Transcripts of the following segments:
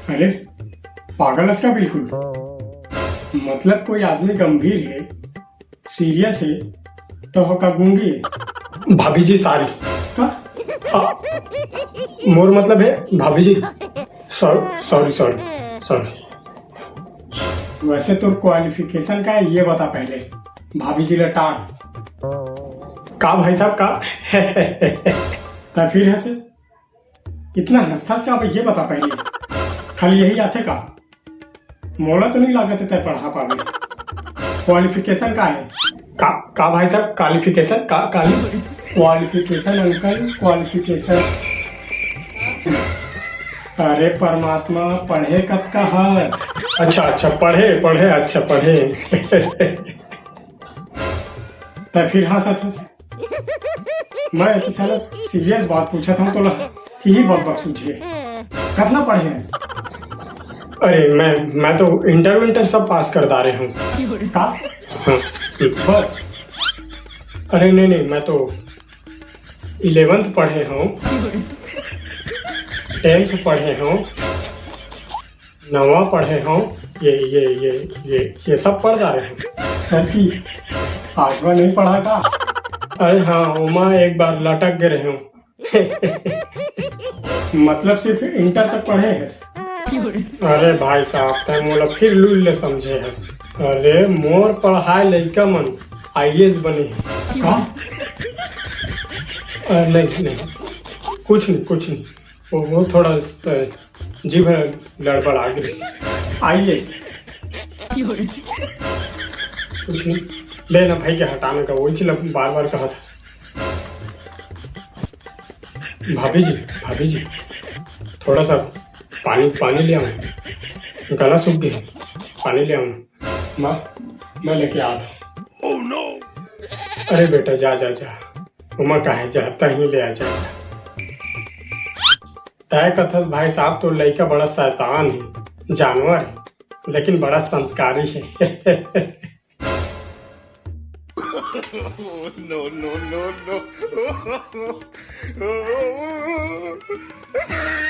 अरे पागल है क्या बिल्कुल। मतलब कोई आदमी गंभीर है, सीरियस है तो होगा गूंगी है। भाभी जी सॉरी का मोर मतलब है भाभी जी। Sorry sorry sorry. वैसे तो क्वालिफिकेशन का है ये बता पहले। भाभी जी लटार का भाई साहब का तो फिर हंसे इतना हंसता का ये बता पहले। खाली यही आते का मोला तो नहीं लागत है पढ़ा पावे। क्वालिफिकेशन का है का भाई साहब क्वालिफिकेशन का क्वालिफिकेशन अंकल क्वालिफिकेशन। अरे परमात्मा पढ़े कब का हंस। अच्छा पढ़े अच्छा पढ़े तो फिर हंसत हंस। मैं ऐसे साला सीरियस बात पूछा था तो यही बक सूझे कितना पढ़े हैं। अरे मैं तो इंटर सब पास कर दा रहे हूँ का। हाँ, बस अरे नहीं मैं तो 11th पढ़े हूँ, 10th पढ़े हूँ, 9वां पढ़े हूँ। ये सब पढ़ जा रहे हैं। सर जी 8वां नहीं पढ़ा का। अरे हाँ उमा एक बार लटक गए हूँ मतलब सिर्फ इंटर तक पढ़े हैं। अरे भाई साहब तय मोला फिर लूल समझे है। अरे मोर पढ़ाए लड़का मन IAS बने का। नहीं कुछ नहीं वो थोड़ा जीभ गड़बड़ा गई। IAS कुछ नहीं लेना भाई के हटाने का वही चला बार कहा था। भाभी जी थोड़ा सा पानी ले आऊं, गला सूख गया। पानी ले आऊं मैं लेके आता हूं। oh, no. अरे बेटा जा उमा कहे जाता ही ले आ जा। तय कथस भाई साहब तो लड़का बड़ा शैतान है, जानवर है लेकिन बड़ा संस्कारी है no.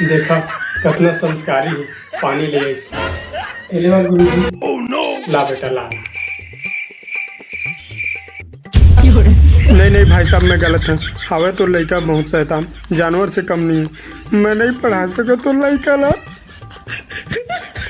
देखा कितना संस्कारी है। पानी ले गुरुजी। oh, no. ला बेटा ला। नहीं भाई साहब मैं गलत हूँ। हवे तो लड़का बहुत शैतान, जानवर से कम नहीं है। मैं नहीं पढ़ा सका तो लड़का ला।